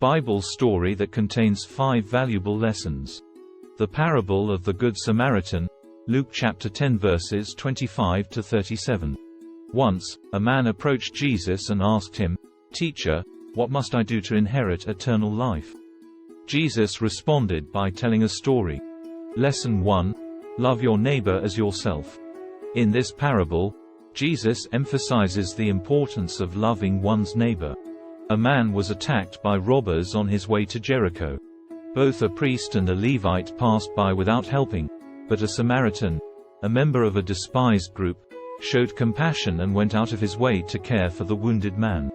Bible story that contains 5 valuable lessons. The parable of the Good Samaritan, Luke chapter 10 verses 25 to 37. Once, a man approached Jesus and asked him, "Teacher, what must I do to inherit eternal life?" Jesus responded by telling a story. Lesson 1. Love your neighbor as yourself. In this parable, Jesus emphasizes the importance of loving one's neighbor. A man was attacked by robbers on his way to Jericho. Both a priest and a Levite passed by without helping, but a Samaritan, a member of a despised group, showed compassion and went out of his way to care for the wounded man.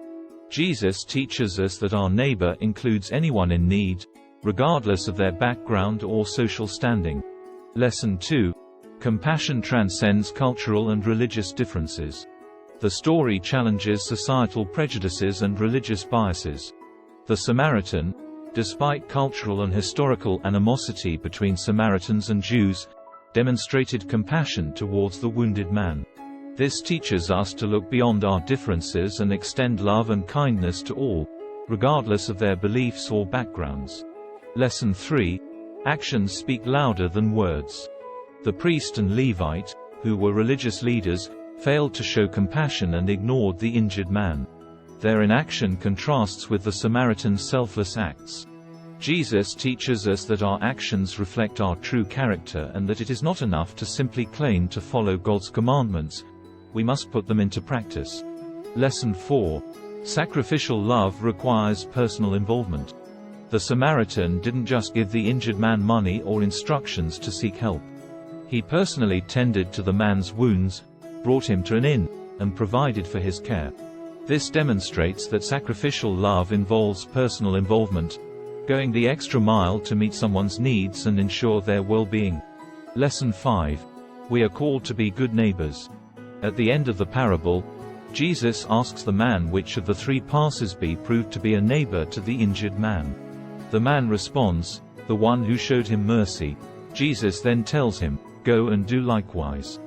Jesus teaches us that our neighbor includes anyone in need, regardless of their background or social standing. Lesson 2. Compassion transcends cultural and religious differences. The story challenges societal prejudices and religious biases. The Samaritan, despite cultural and historical animosity between Samaritans and Jews, demonstrated compassion towards the wounded man. This teaches us to look beyond our differences and extend love and kindness to all, regardless of their beliefs or backgrounds. Lesson 3. Actions speak louder than words. The priest and Levite, who were religious leaders, failed to show compassion and ignored the injured man. Their inaction contrasts with the Samaritan's selfless acts. Jesus teaches us that our actions reflect our true character and that it is not enough to simply claim to follow God's commandments. We must put them into practice. Lesson 4. Sacrificial love requires personal involvement. The Samaritan didn't just give the injured man money or instructions to seek help. He personally tended to the man's wounds, brought him to an inn, and provided for his care. This demonstrates that sacrificial love involves personal involvement, going the extra mile to meet someone's needs and ensure their well-being. Lesson 5. We are called to be good neighbors. At the end of the parable, Jesus asks the man which of the 3 passers-by proved to be a neighbor to the injured man. The man responds, "The one who showed him mercy." Jesus then tells him, "Go and do likewise."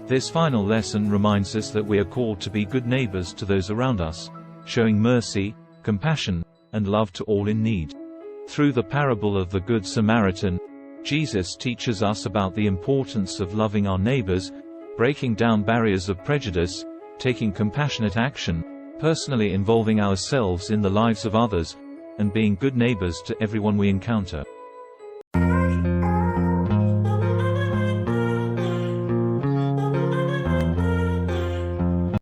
This final lesson reminds us that we are called to be good neighbors to those around us, showing mercy, compassion, and love to all in need. Through the parable of the Good Samaritan, Jesus teaches us about the importance of loving our neighbors, breaking down barriers of prejudice, taking compassionate action, personally involving ourselves in the lives of others, and being good neighbors to everyone we encounter.